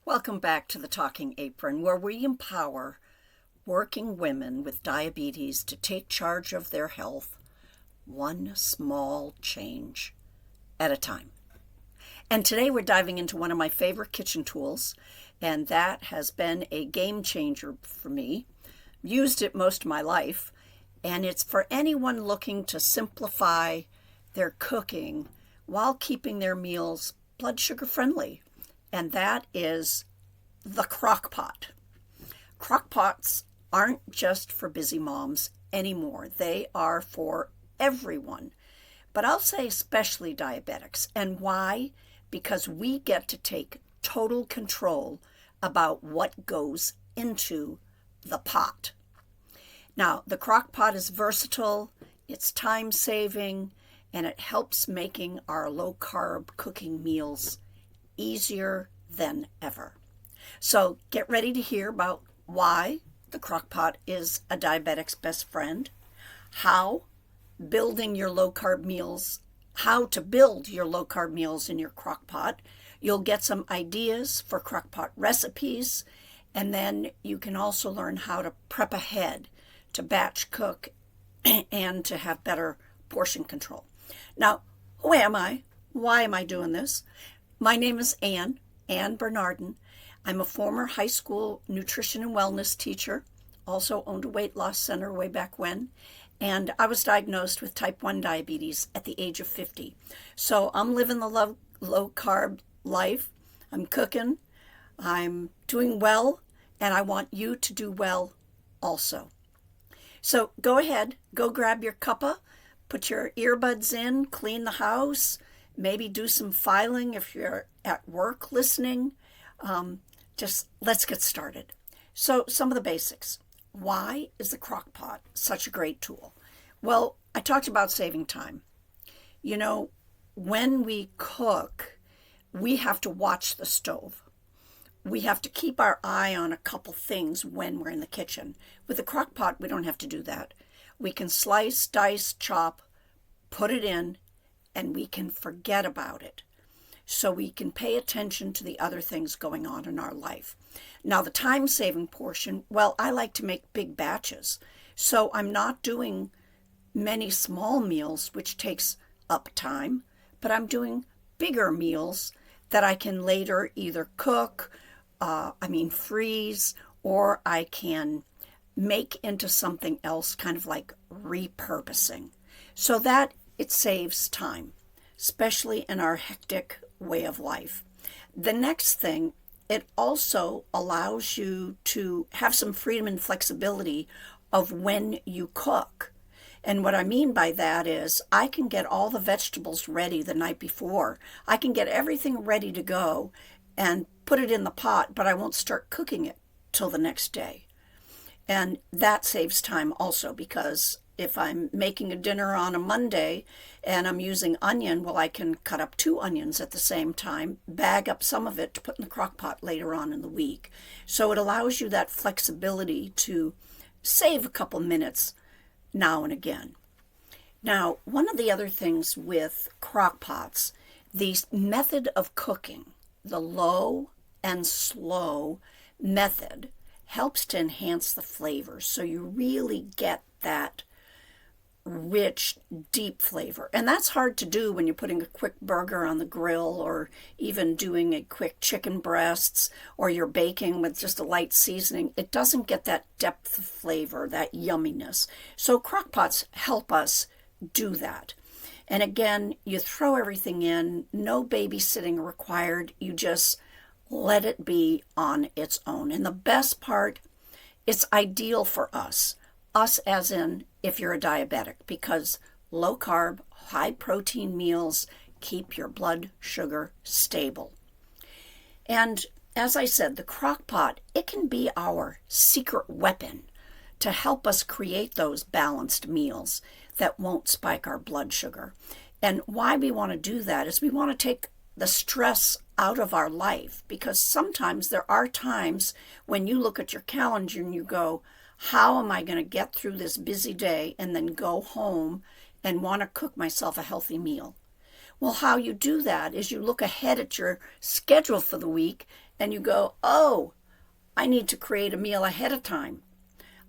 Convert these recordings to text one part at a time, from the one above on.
Welcome back to the Talking Apron, where we empower working women with diabetes to take charge of their health one small change at a time. And today we're diving into one of my favorite kitchen tools, and that has been a game changer for me. Used it most of my life, and it's for anyone looking to simplify their cooking while keeping their meals blood sugar friendly. And that is the Crock Pot. Crock Pots aren't just for busy moms anymore. They are for everyone. But I'll say especially diabetics. And why? Because we get to take total control about what goes into the pot. Now, the Crock Pot is versatile, it's time-saving, and it helps making our low-carb cooking meals easier than ever. So get ready to hear about why the Crock Pot is a diabetic's best friend, how to build your low-carb meals in your Crock Pot. You'll get some ideas for Crock Pot recipes, and then you can also learn how to prep ahead to batch cook and to have better portion control. Now, who am I? Why am I doing this? My name is Ann Bernardin. I'm a former high school nutrition and wellness teacher, also owned a weight loss center way back when, and I was diagnosed with type 1 diabetes at the age of 50. So I'm living the low-carb life. I'm cooking, I'm doing well, and I want you to do well also. So go ahead, go grab your cuppa, put your earbuds in, clean the house, maybe do some filing if you're at work listening. Just let's get started. So some of the basics. Why is the Crock Pot such a great tool? Well, I talked about saving time. You know, when we cook, we have to watch the stove. We have to keep our eye on a couple things when we're in the kitchen. With the Crock Pot, we don't have to do that. We can slice, dice, chop, put it in, and we can forget about it. So we can pay attention to the other things going on in our life. Now, the time-saving portion, well, I like to make big batches. So I'm not doing many small meals, which takes up time, but I'm doing bigger meals that I can later either cook, freeze, or I can make into something else, kind of like repurposing. So that it saves time, especially in our hectic way of life. The next thing, it also allows you to have some freedom and flexibility of when you cook. And what I mean by that is I can get all the vegetables ready the night before. I can get everything ready to go and put it in the pot, but I won't start cooking it till the next day. And that saves time also, because if I'm making a dinner on a Monday and I'm using onion, well, I can cut up 2 onions at the same time, bag up some of it to put in the crock pot later on in the week. So it allows you that flexibility to save a couple minutes now and again. Now, one of the other things with crock pots, the method of cooking, the low and slow method, helps to enhance the flavors. So you really get that rich, deep flavor. And that's hard to do when you're putting a quick burger on the grill, or even doing a quick chicken breasts, or you're baking with just a light seasoning. It doesn't get that depth of flavor, that yumminess. So crock pots help us do that. And again, you throw everything in, no babysitting required. You just let it be on its own. And the best part, it's ideal for us as in if you're a diabetic, because low carb, high protein meals keep your blood sugar stable. And as I said, the crock pot, it can be our secret weapon to help us create those balanced meals that won't spike our blood sugar. And why we want to do that is we want to take the stress out of our life, because sometimes there are times when you look at your calendar and you go, how am I going to get through this busy day and then go home and want to cook myself a healthy meal? Well, how you do that is you look ahead at your schedule for the week and you go, oh, I need to create a meal ahead of time.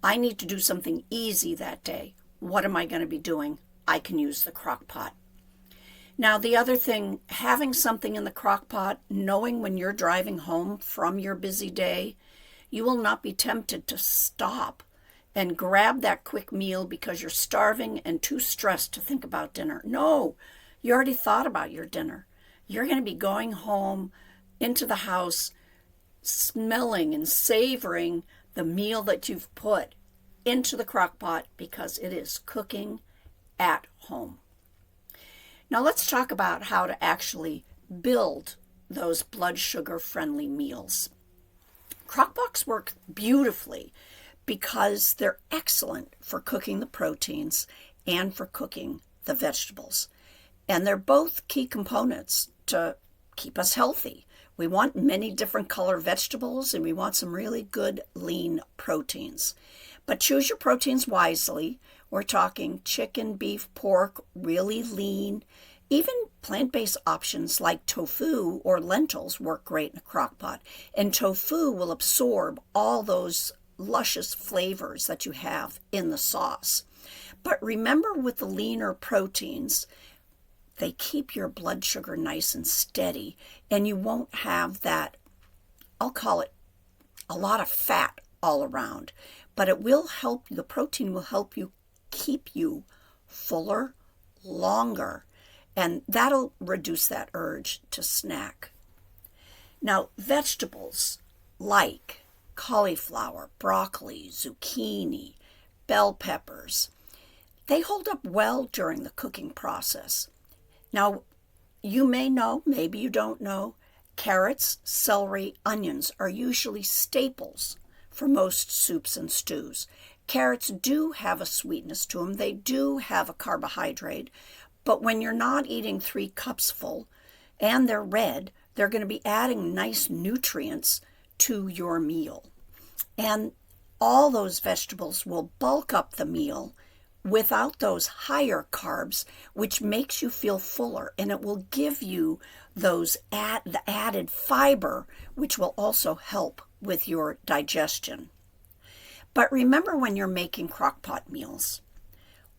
I need to do something easy that day. What am I going to be doing? I can use the crock pot. Now, the other thing, having something in the crock pot, knowing when you're driving home from your busy day, you will not be tempted to stop and grab that quick meal because you're starving and too stressed to think about dinner. No, you already thought about your dinner. You're going to be going home into the house smelling and savoring the meal that you've put into the crock pot because it is cooking at home. Now let's talk about how to actually build those blood sugar friendly meals. Crockpots work beautifully because they're excellent for cooking the proteins and for cooking the vegetables. And they're both key components to keep us healthy. We want many different color vegetables and we want some really good lean proteins. But choose your proteins wisely. We're talking chicken, beef, pork, really lean. Even plant-based options like tofu or lentils work great in a crock pot. And tofu will absorb all those luscious flavors that you have in the sauce. But remember, with the leaner proteins, they keep your blood sugar nice and steady, and you won't have that, I'll call it, a lot of fat all around. But it will help, the protein will help you keep you fuller, longer, and that'll reduce that urge to snack. Now, vegetables like cauliflower, broccoli, zucchini, bell peppers, they hold up well during the cooking process. Now, you may know, maybe you don't know, carrots, celery, onions are usually staples for most soups and stews. Carrots do have a sweetness to them. They do have a carbohydrate. But when you're not eating 3 cups full and they're red, they're going to be adding nice nutrients to your meal. And all those vegetables will bulk up the meal without those higher carbs, which makes you feel fuller, and it will give you the added fiber, which will also help with your digestion. But remember, when you're making crock pot meals,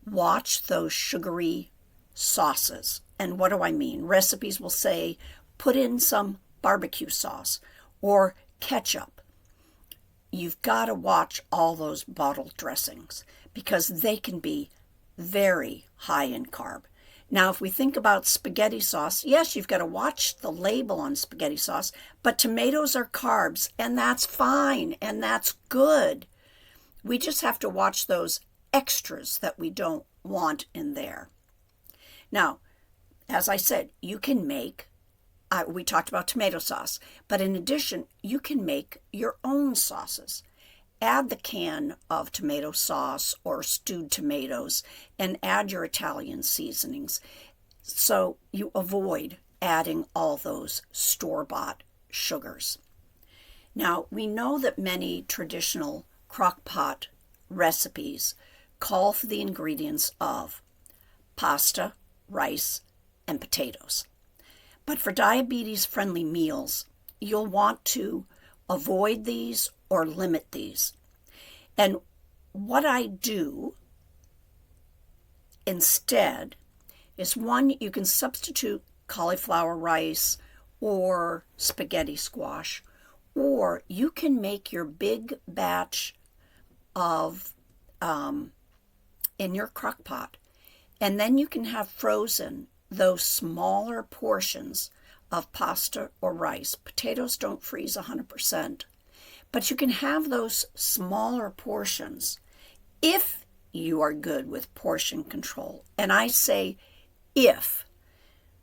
watch those sugary sauces. And what do I mean? Recipes will say, put in some barbecue sauce or ketchup. You've got to watch all those bottled dressings because they can be very high in carb. Now, if we think about spaghetti sauce, yes, you've got to watch the label on spaghetti sauce, but tomatoes are carbs, and that's fine, and that's good. We just have to watch those extras that we don't want in there. Now, as I said, you can make, we talked about tomato sauce, but in addition, you can make your own sauces. Add the can of tomato sauce or stewed tomatoes and add your Italian seasonings so you avoid adding all those store-bought sugars. Now, we know that many traditional crock pot recipes call for the ingredients of pasta, rice, and potatoes. But for diabetes-friendly meals, you'll want to avoid these or limit these. And what I do instead is, one, you can substitute cauliflower rice or spaghetti squash, or you can make your big batch of in your crock pot, and then you can have frozen those smaller portions of pasta or rice. Potatoes don't freeze 100%, but you can have those smaller portions if you are good with portion control. And I say if.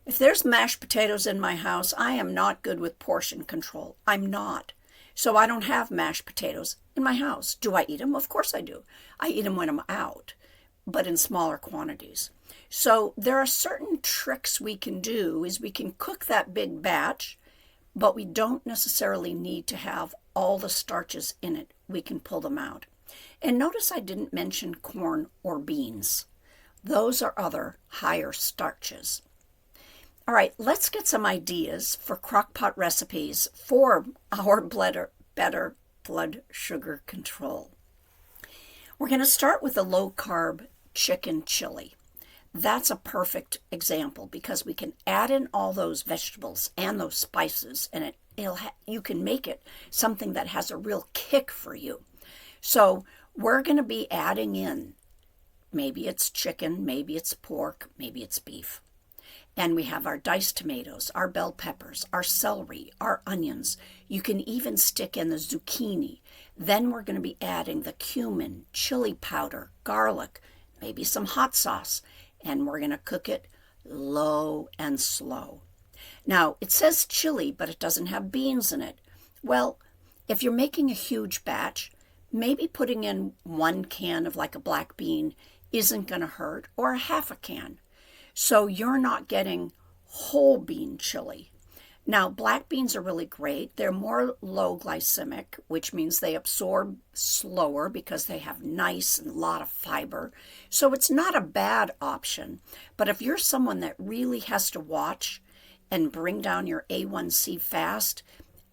If there's mashed potatoes in my house, I am not good with portion control. I'm not. So I don't have mashed potatoes in my house. Do I eat them? Of course I do. I eat them when I'm out, but in smaller quantities. So there are certain tricks we can do. Is we can cook that big batch, but we don't necessarily need to have all the starches in it. We can pull them out. And notice I didn't mention corn or beans. Those are other higher starches. All right, let's get some ideas for crock pot recipes for our better blood sugar control. We're going to start with a low-carb chicken chili. That's a perfect example because we can add in all those vegetables and those spices, and you can make it something that has a real kick for you. So we're going to be adding in, maybe it's chicken, maybe it's pork, maybe it's beef. And we have our diced tomatoes, our bell peppers, our celery, our onions. You can even stick in the zucchini. Then we're going to be adding the cumin, chili powder, garlic, maybe some hot sauce. And we're going to cook it low and slow. Now, it says chili, but it doesn't have beans in it. Well, if you're making a huge batch, maybe putting in 1 can of like a black bean isn't going to hurt, or a half a can. So you're not getting whole bean chili. Now, black beans are really great. They're more low glycemic, which means they absorb slower because they have nice and a lot of fiber. So it's not a bad option. But if you're someone that really has to watch and bring down your A1C fast,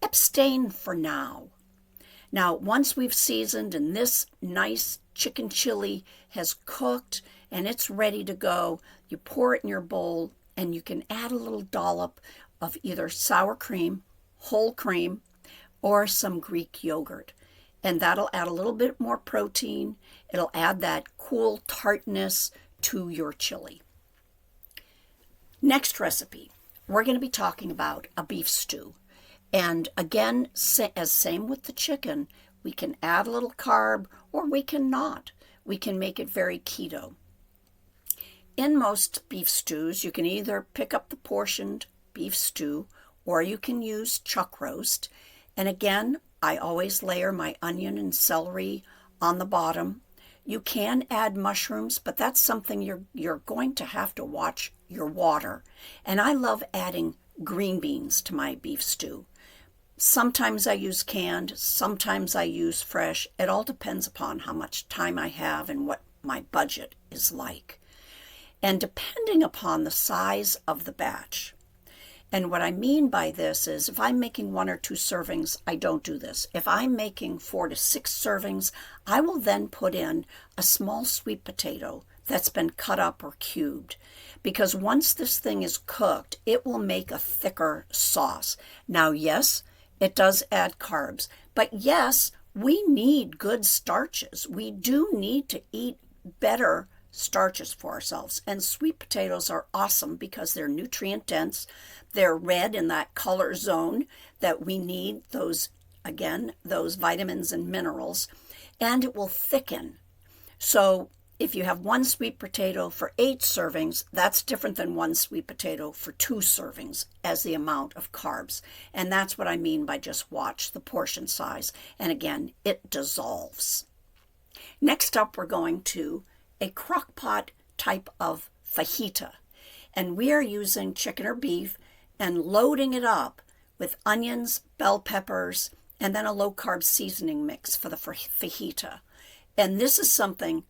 abstain for now. Now, once we've seasoned and this nice chicken chili has cooked and it's ready to go, you pour it in your bowl and you can add a little dollop of either sour cream, whole cream, or some Greek yogurt. And that'll add a little bit more protein. It'll add that cool tartness to your chili. Next recipe, we're going to be talking about a beef stew. And again, as same with the chicken, we can add a little carb or we can not. We can make it very keto. In most beef stews, you can either pick up the portioned beef stew or you can use chuck roast. And again, I always layer my onion and celery on the bottom. You can add mushrooms, but that's something you're going to have to watch your water. And I love adding green beans to my beef stew. Sometimes I use canned, sometimes I use fresh. It all depends upon how much time I have and what my budget is like. And depending upon the size of the batch. And what I mean by this is if I'm making 1 or 2 servings, I don't do this. If I'm making 4 to 6 servings, I will then put in a small sweet potato that's been cut up or cubed. Because once this thing is cooked, it will make a thicker sauce. Now, yes, it does add carbs. But yes, we need good starches. We do need to eat better starches for ourselves. And sweet potatoes are awesome because they're nutrient dense. They're red in that color zone that we need, those vitamins and minerals. And it will thicken. So if you have 1 sweet potato for 8 servings, that's different than 1 sweet potato for 2 servings as the amount of carbs. And that's what I mean by just watch the portion size. And again, it dissolves. Next up, we're going to a crock pot type of fajita. And we are using chicken or beef and loading it up with onions, bell peppers, and then a low-carb seasoning mix for the fajita. And this is something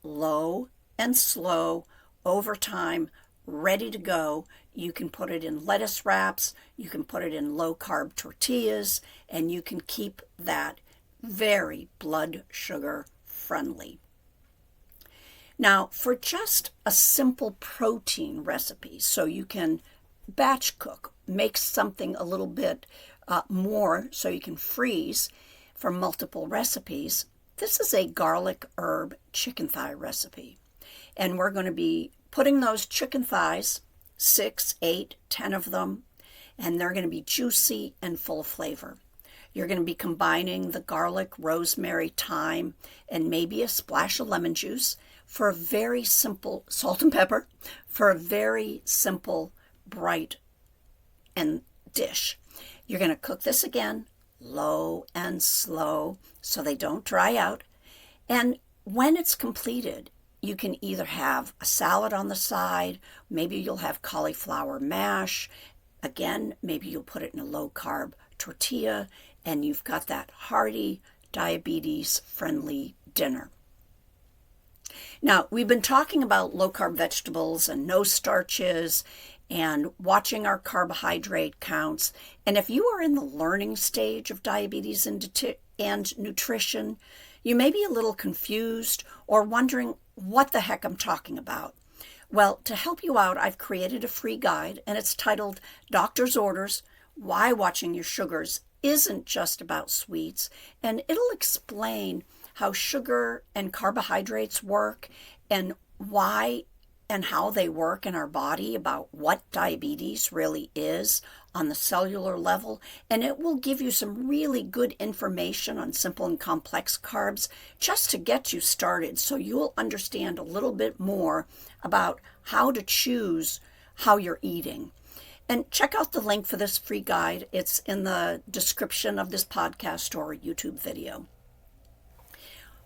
low and slow over time, ready to go. You can put it in lettuce wraps, you can put it in low-carb tortillas, and you can keep that very blood sugar friendly. Now, for just a simple protein recipe, so you can batch cook, make something a little bit more so you can freeze for multiple recipes, this is a garlic herb chicken thigh recipe. And we're going to be putting those chicken thighs, 6, 8, 10 of them, and they're going to be juicy and full of flavor. You're going to be combining the garlic, rosemary, thyme, and maybe a splash of lemon juice for a very simple salt and pepper, for a very simple, bright dish. You're going to cook this again, low and slow, so they don't dry out. And when it's completed, you can either have a salad on the side, maybe you'll have cauliflower mash. Again, maybe you'll put it in a low-carb tortilla, and you've got that hearty, diabetes-friendly dinner. Now, we've been talking about low-carb vegetables and no starches and watching our carbohydrate counts. And if you are in the learning stage of diabetes and nutrition, you may be a little confused or wondering what the heck I'm talking about. Well, to help you out, I've created a free guide, and it's titled Doctor's Orders: Why Watching Your Sugars Isn't Just About Sweets, and it'll explain how sugar and carbohydrates work and why and how they work in our body, about what diabetes really is on the cellular level, and it will give you some really good information on simple and complex carbs just to get you started, so you'll understand a little bit more about how to choose how you're eating. And check out the link for this free guide. It's in the description of this podcast or YouTube video.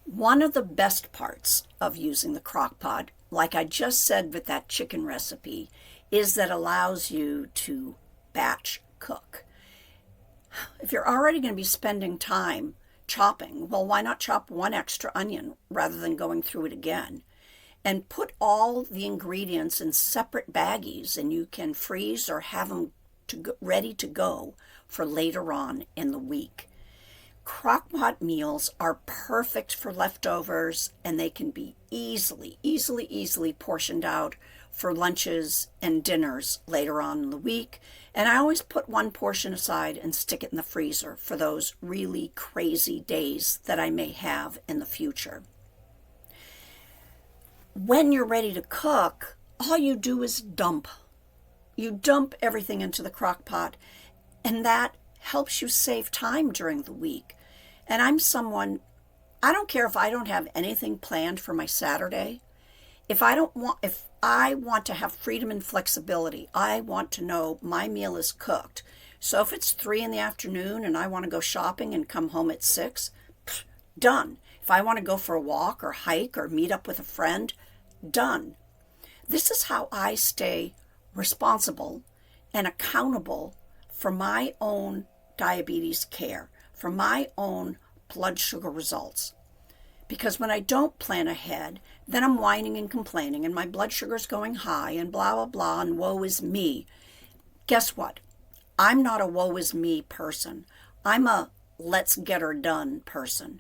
One of the best parts of using the crock pot, like I just said with that chicken recipe, is that it allows you to batch cook. If you're already going to be spending time chopping, well, why not chop one extra onion rather than going through it again? And put all the ingredients in separate baggies, and you can freeze or have them ready to go for later on in the week. Crock pot meals are perfect for leftovers, and they can be easily portioned out for lunches and dinners later on in the week. And I always put one portion aside and stick it in the freezer for those really crazy days that I may have in the future. When you're ready to cook, all you do is dump. You dump everything into the crock pot, and that helps you save time during the week. And I'm someone, I don't care if I don't have anything planned for my Saturday. If I want to have freedom and flexibility, I want to know my meal is cooked. So if it's 3 p.m. and I want to go shopping and come home at 6, done. If I want to go for a walk or hike or meet up with a friend, done. This is how I stay responsible and accountable for my own diabetes care, for my own blood sugar results. Because when I don't plan ahead, then I'm whining and complaining, and my blood sugar's going high, and blah, blah, blah, and woe is me. Guess what? I'm not a woe is me person. I'm a let's get her done person.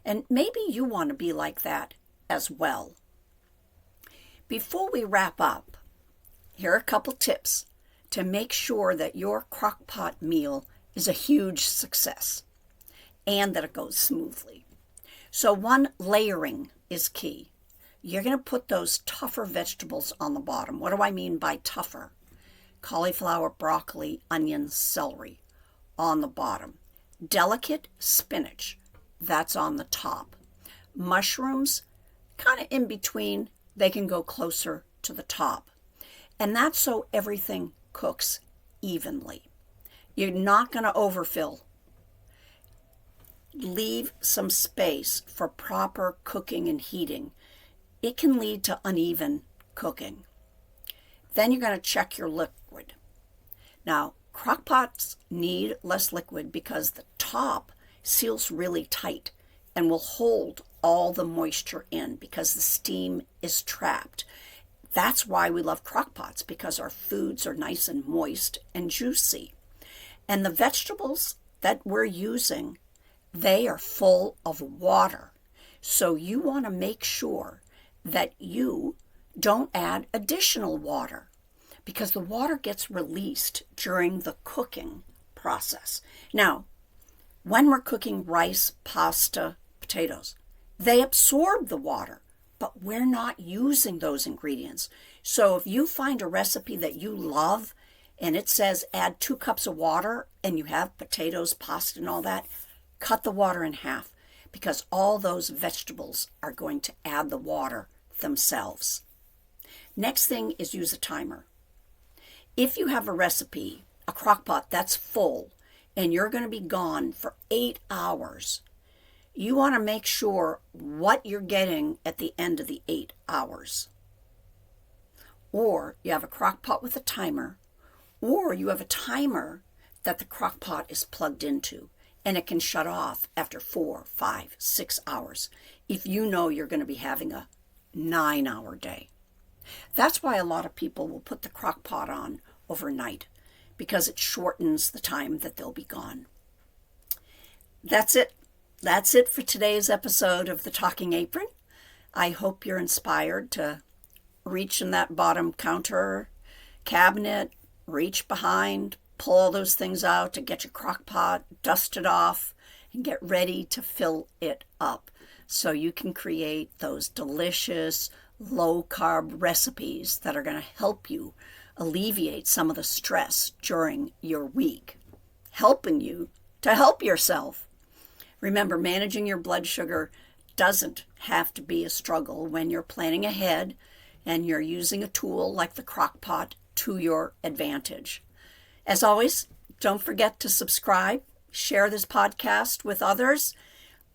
And maybe you want to be like that as well. Before we wrap up, here are a couple tips to make sure that your crock pot meal is a huge success and that it goes smoothly. So one, layering is key. You're going to put those tougher vegetables on the bottom. What do I mean by tougher? Cauliflower, broccoli, onions, celery on the bottom. Delicate spinach, that's on the top. Mushrooms, kind of in between, they can go closer to the top. And that's so everything cooks evenly. You're not going to overfill. Leave some space for proper cooking and heating. It can lead to uneven cooking. Then you're going to check your liquid. Now, crock pots need less liquid because the top seals really tight and will hold all the moisture in because the steam is trapped. That's why we love crock pots, because our foods are nice and moist and juicy. And the vegetables that we're using, they are full of water. So you want to make sure that you don't add additional water, because the water gets released during the cooking process. Now, when we're cooking rice, pasta, potatoes, they absorb the water, but we're not using those ingredients. So if you find a recipe that you love and it says add 2 cups of water and you have potatoes, pasta, and all that, cut the water in half, because all those vegetables are going to add the water themselves. Next thing is use a timer. If you have a recipe, a crock pot that's full, and you're going to be gone for 8 hours, you want to make sure what you're getting at the end of the 8 hours. Or you have a crock pot with a timer, or you have a timer that the crock pot is plugged into, and it can shut off after 4, 5, 6 hours if you know you're going to be having a 9-hour day. That's why a lot of people will put the crock pot on overnight, because it shortens the time that they'll be gone. That's it. That's it for today's episode of the Talking Apron. I hope you're inspired to reach in that bottom counter cabinet, reach behind, pull all those things out to get your crock pot, dust it off, and get ready to fill it up so you can create those delicious low-carb recipes that are going to help you alleviate some of the stress during your week, helping you to help yourself. Remember, managing your blood sugar doesn't have to be a struggle when you're planning ahead and you're using a tool like the crock pot to your advantage. As always, don't forget to subscribe, share this podcast with others.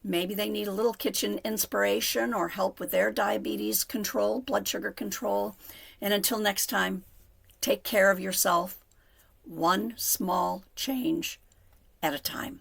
Maybe they need a little kitchen inspiration or help with their diabetes control, blood sugar control. And until next time, take care of yourself, one small change at a time.